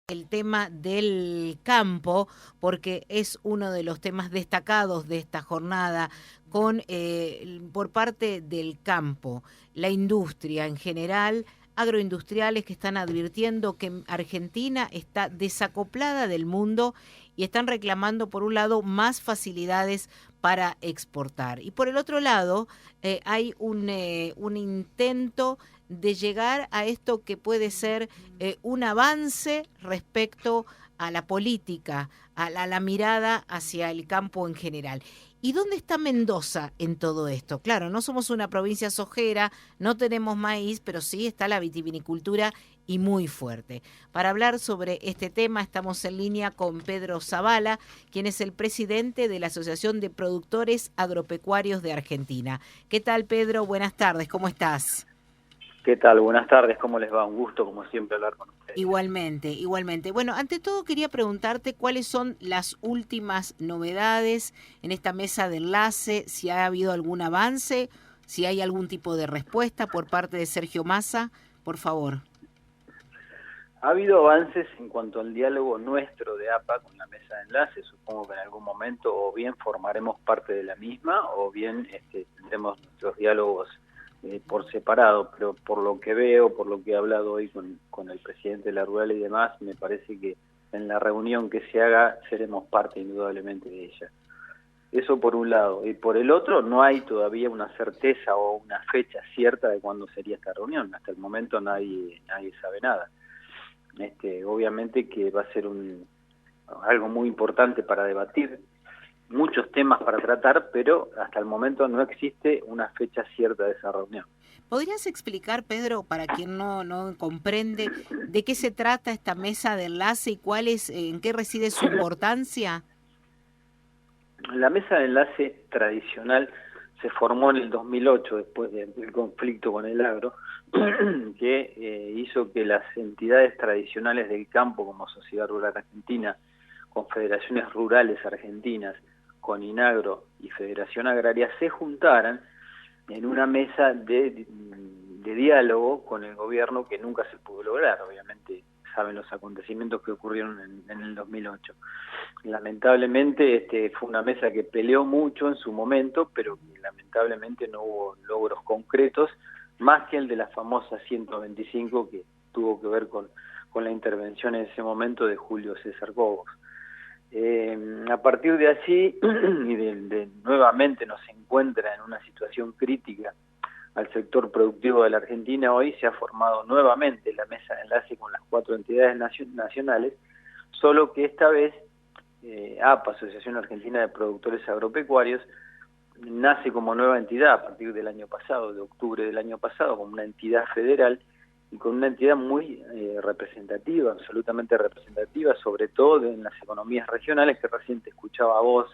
El tema del campo, porque es uno de los temas destacados de esta jornada por parte del campo, la industria en general, agroindustriales que están advirtiendo que Argentina está desacoplada del mundo y están reclamando, por un lado, más facilidades para exportar. Y por el otro lado, hay un intento de llegar a esto que puede ser un avance respecto a la política, a la mirada hacia el campo en general. ¿Y dónde está Mendoza en todo esto? Claro, no somos una provincia sojera, no tenemos maíz, pero sí está la vitivinicultura y muy fuerte. Para hablar sobre este tema estamos en línea con Pedro Zavala, quien es el presidente de la Asociación de Productores Agropecuarios de Argentina. ¿Qué tal, Pedro? Buenas tardes, ¿cómo estás? ¿Qué tal? Buenas tardes, ¿cómo les va? Un gusto, como siempre, hablar con ustedes. Igualmente, igualmente. Bueno, ante todo quería preguntarte cuáles son las últimas novedades en esta mesa de enlace, si ha habido algún avance, si hay algún tipo de respuesta por parte de Sergio Massa, por favor. Ha habido avances en cuanto al diálogo nuestro de APA con la mesa de enlace. Supongo que en algún momento o bien formaremos parte de la misma o bien tendremos nuestros diálogos por separado, pero por lo que veo, por lo que he hablado hoy con el presidente de la Rural y demás, me parece que en la reunión que se haga seremos parte indudablemente de ella. Eso por un lado. Y por el otro, no hay todavía una certeza o una fecha cierta de cuándo sería esta reunión. Hasta el momento nadie sabe nada. Obviamente que va a ser algo muy importante para debatir, muchos temas para tratar, pero hasta el momento no existe una fecha cierta de esa reunión. ¿Podrías explicar, Pedro, para quien no comprende, de qué se trata esta mesa de enlace y en qué reside su importancia? La mesa de enlace tradicional se formó en el 2008, después del conflicto con el agro, que hizo que las entidades tradicionales del campo, como Sociedad Rural Argentina, Confederaciones Rurales Argentinas, con Inagro y Federación Agraria, se juntaran en una mesa de diálogo con el gobierno que nunca se pudo lograr. Obviamente saben los acontecimientos que ocurrieron en el 2008. Lamentablemente fue una mesa que peleó mucho en su momento, pero que lamentablemente no hubo logros concretos, más que el de la famosa 125 que tuvo que ver con la intervención en ese momento de Julio César Cobos. A partir de allí, y nuevamente nos encuentra en una situación crítica al sector productivo de la Argentina, hoy se ha formado nuevamente la mesa de enlace con las 4 entidades nacionales, solo que esta vez APA, Asociación Argentina de Productores Agropecuarios, nace como nueva entidad a partir del año pasado, de octubre del año pasado, como una entidad federal y con una entidad muy representativa, absolutamente representativa, sobre todo en las economías regionales, que recién te escuchaba a vos,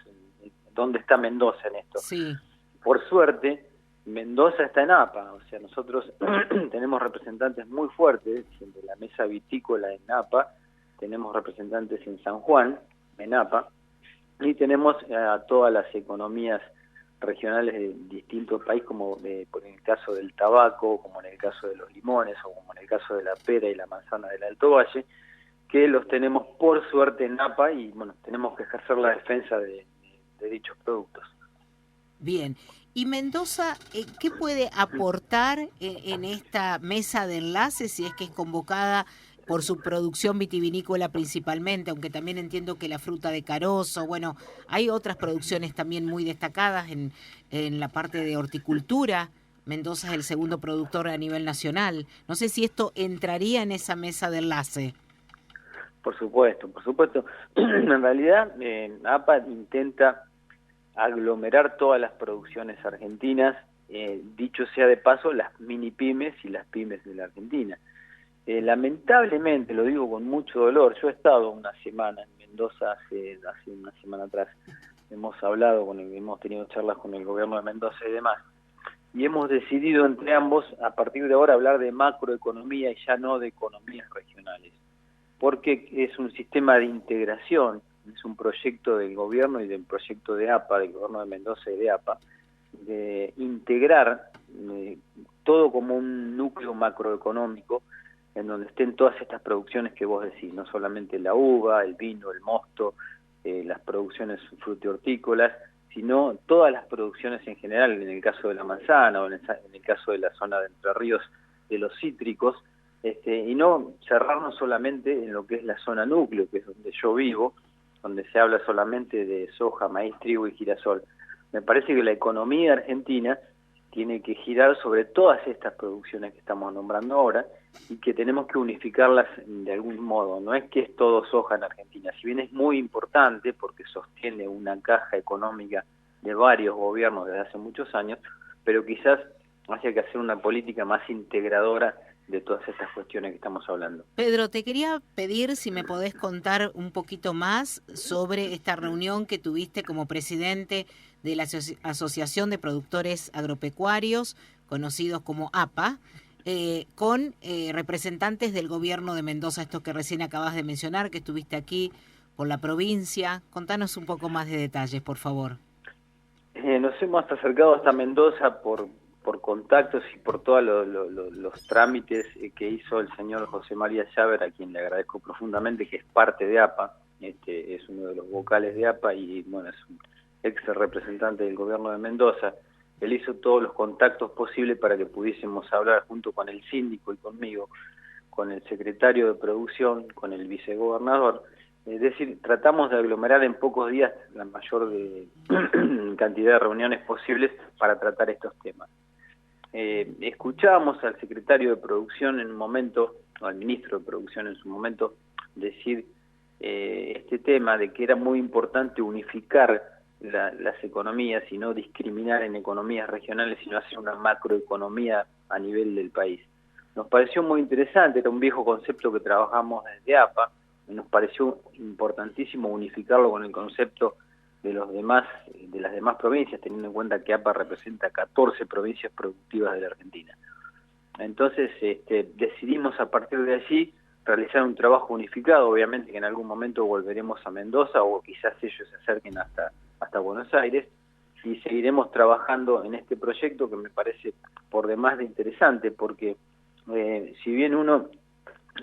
¿dónde está Mendoza en esto? Sí. Por suerte, Mendoza está en APA, o sea, nosotros tenemos representantes muy fuertes, de la mesa vitícola en APA, tenemos representantes en San Juan, en APA, y tenemos a todas las economías regionales de distintos países, como por el caso del tabaco, como en el caso de los limones, o como en el caso de la pera y la manzana del Alto Valle, que los tenemos por suerte en APA y bueno, tenemos que ejercer la defensa de dichos productos. Bien. ¿Y Mendoza qué puede aportar en esta mesa de enlace si es que es convocada por su producción vitivinícola principalmente, aunque también entiendo que la fruta de carozo, bueno, hay otras producciones también muy destacadas en la parte de horticultura? Mendoza es el segundo productor a nivel nacional. No sé si esto entraría en esa mesa de enlace. Por supuesto, por supuesto. En realidad, APA intenta aglomerar todas las producciones argentinas, dicho sea de paso, las mini pymes y las pymes de la Argentina. Lamentablemente, lo digo con mucho dolor, yo he estado una semana en Mendoza, hace una semana atrás, hemos hablado, hemos tenido charlas con el gobierno de Mendoza y demás, y hemos decidido entre ambos, a partir de ahora, hablar de macroeconomía y ya no de economías regionales, porque es un sistema de integración, es un proyecto del gobierno y del proyecto de APA, del gobierno de Mendoza y de APA, de integrar todo como un núcleo macroeconómico en donde estén todas estas producciones que vos decís, no solamente la uva, el vino, el mosto, las producciones frutihortícolas, sino todas las producciones en general, en el caso de la manzana o en el caso de la zona de Entre Ríos, de los cítricos, y no cerrarnos solamente en lo que es la zona núcleo, que es donde yo vivo, donde se habla solamente de soja, maíz, trigo y girasol. Me parece que la economía argentina tiene que girar sobre todas estas producciones que estamos nombrando ahora y que tenemos que unificarlas de algún modo. No es que es todo soja en Argentina, si bien es muy importante porque sostiene una caja económica de varios gobiernos desde hace muchos años, pero quizás haya que hacer una política más integradora de todas estas cuestiones que estamos hablando. Pedro, te quería pedir si me podés contar un poquito más sobre esta reunión que tuviste como presidente de la Asociación de Productores Agropecuarios, conocidos como APA, con representantes del gobierno de Mendoza, esto que recién acabas de mencionar, que estuviste aquí por la provincia. Contanos un poco más de detalles, por favor. Nos hemos acercado hasta Mendoza por contactos y por todos los trámites que hizo el señor José María Llaver, a quien le agradezco profundamente, que es parte de APA, es uno de los vocales de APA y bueno, es un ex representante del gobierno de Mendoza. Él hizo todos los contactos posibles para que pudiésemos hablar junto con el síndico y conmigo, con el secretario de producción, con el vicegobernador. Es decir, tratamos de aglomerar en pocos días la mayor cantidad de reuniones posibles para tratar estos temas. Escuchábamos al secretario de producción en un momento, o al ministro de producción en su momento, decir este tema de que era muy importante unificar las economías y no discriminar en economías regionales, sino hacer una macroeconomía a nivel del país. Nos pareció muy interesante, era un viejo concepto que trabajamos desde APA, y nos pareció importantísimo unificarlo con el concepto de las demás provincias, teniendo en cuenta que APA representa 14 provincias productivas de la Argentina. Entonces decidimos a partir de allí realizar un trabajo unificado, obviamente que en algún momento volveremos a Mendoza o quizás ellos se acerquen hasta Buenos Aires y seguiremos trabajando en este proyecto que me parece por demás de interesante porque si bien uno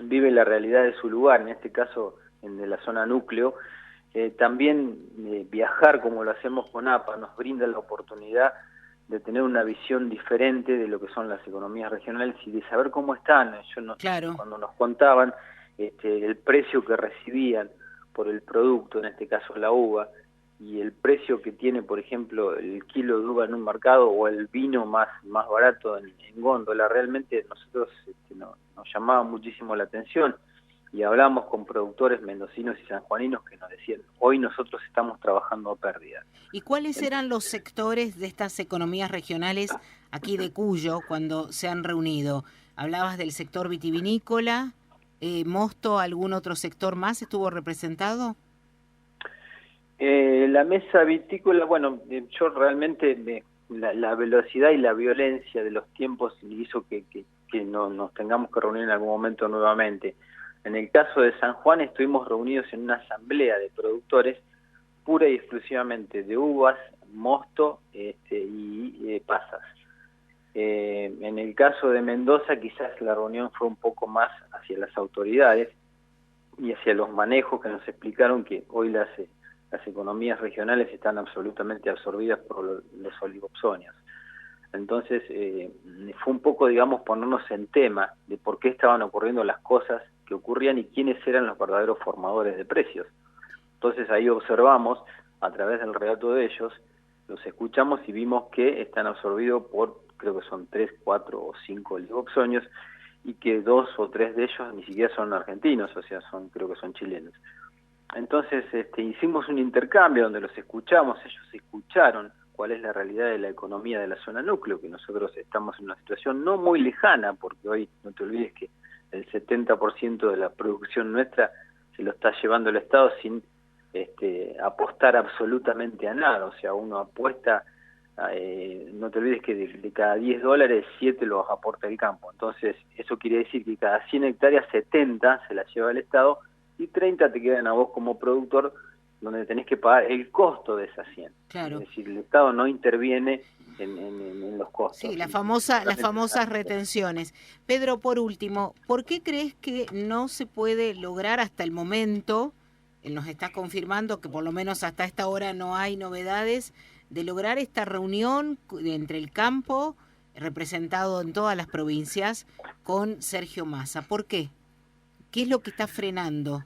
vive la realidad de su lugar, en este caso de la zona núcleo, también viajar como lo hacemos con APA nos brinda la oportunidad de tener una visión diferente de lo que son las economías regionales y de saber cómo están. Claro. Cuando nos contaban el precio que recibían por el producto, en este caso la uva, y el precio que tiene, por ejemplo, el kilo de uva en un mercado o el vino más barato en góndola, realmente nosotros nos llamaba muchísimo la atención y hablamos con productores mendocinos y sanjuaninos que nos decían, hoy nosotros estamos trabajando a pérdida. ¿Y cuáles eran los sectores de estas economías regionales aquí de Cuyo cuando se han reunido? Hablabas del sector vitivinícola, Mosto, ¿algún otro sector más estuvo representado? La mesa vitícola, bueno, yo realmente la velocidad y la violencia de los tiempos hizo que no, nos tengamos que reunir en algún momento nuevamente. En el caso de San Juan estuvimos reunidos en una asamblea de productores pura y exclusivamente de uvas, mosto y pasas. En el caso de Mendoza quizás la reunión fue un poco más hacia las autoridades y hacia los manejos que nos explicaron que hoy las economías regionales están absolutamente absorbidas por los oligopsonios. Entonces fue un poco, digamos, ponernos en tema de por qué estaban ocurriendo las cosas que ocurrían y quiénes eran los verdaderos formadores de precios. Entonces ahí observamos, a través del relato de ellos, los escuchamos y vimos que están absorbidos por, creo que son 3, 4 o 5 oligopsonios, y que 2 o 3 de ellos ni siquiera son argentinos, o sea, creo que son chilenos. Entonces hicimos un intercambio donde los escuchamos, ellos escucharon cuál es la realidad de la economía de la zona núcleo, que nosotros estamos en una situación no muy lejana, porque hoy no te olvides que el 70% de la producción nuestra se lo está llevando el Estado sin apostar absolutamente a nada, o sea, uno apuesta, no te olvides que de cada $10, 7 los aporta el campo, entonces eso quiere decir que cada 100 hectáreas, 70 se las lleva el Estado y 30 te quedan a vos como productor, donde tenés que pagar el costo de esas 100. Claro. Es decir, el Estado no interviene en los costos. Sí, las famosas retenciones. Pedro, por último, ¿por qué crees que no se puede lograr hasta el momento, nos estás confirmando que por lo menos hasta esta hora no hay novedades, de lograr esta reunión entre el campo, representado en todas las provincias, con Sergio Massa? ¿Por qué? ¿Qué es lo que está frenando?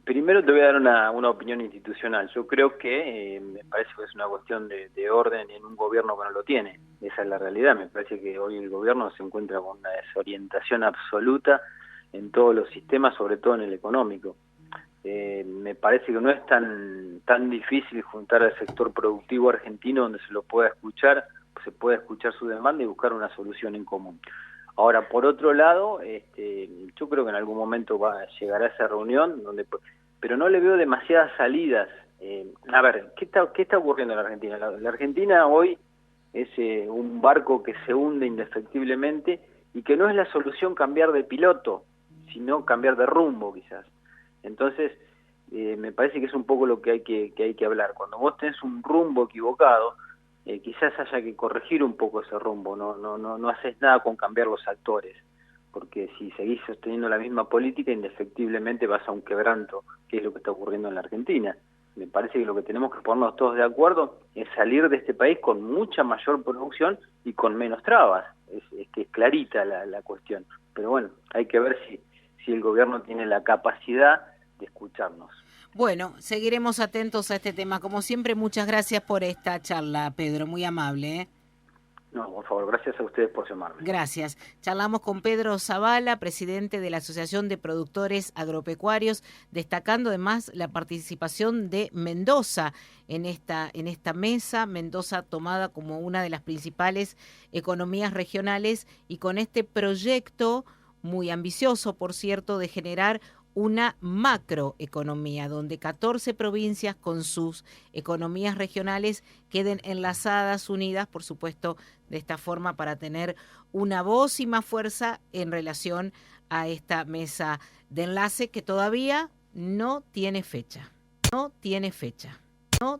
Primero te voy a dar una opinión institucional. Yo creo que me parece que es una cuestión de orden en un gobierno que no lo tiene. Esa es la realidad. Me parece que hoy el gobierno se encuentra con una desorientación absoluta en todos los sistemas, sobre todo en el económico. Me parece que no es tan difícil juntar al sector productivo argentino donde se lo pueda escuchar, se puede escuchar su demanda y buscar una solución en común. Ahora, por otro lado, yo creo que en algún momento llegará esa reunión, pero no le veo demasiadas salidas. A ver, ¿qué está ocurriendo en la Argentina? La Argentina hoy es un barco que se hunde indefectiblemente y que no es la solución cambiar de piloto, sino cambiar de rumbo quizás. Entonces, me parece que es un poco lo que hay que hablar. Cuando vos tenés un rumbo equivocado, quizás haya que corregir un poco ese rumbo, no haces nada con cambiar los actores, porque si seguís sosteniendo la misma política, indefectiblemente vas a un quebranto, que es lo que está ocurriendo en la Argentina. Me parece que lo que tenemos que ponernos todos de acuerdo es salir de este país con mucha mayor producción y con menos trabas. Es que es clarita la cuestión. Pero bueno, hay que ver si el gobierno tiene la capacidad de escucharnos. Bueno, seguiremos atentos a este tema. Como siempre, muchas gracias por esta charla, Pedro, muy amable, ¿eh? No, por favor, gracias a ustedes por llamarme. Gracias. Charlamos con Pedro Zavala, presidente de la Asociación de Productores Agropecuarios, destacando además la participación de Mendoza en esta mesa, Mendoza tomada como una de las principales economías regionales y con este proyecto muy ambicioso, por cierto, de generar una macroeconomía, donde 14 provincias con sus economías regionales queden enlazadas, unidas, por supuesto, de esta forma para tener una voz y más fuerza en relación a esta mesa de enlace que todavía no tiene fecha. No tiene fecha.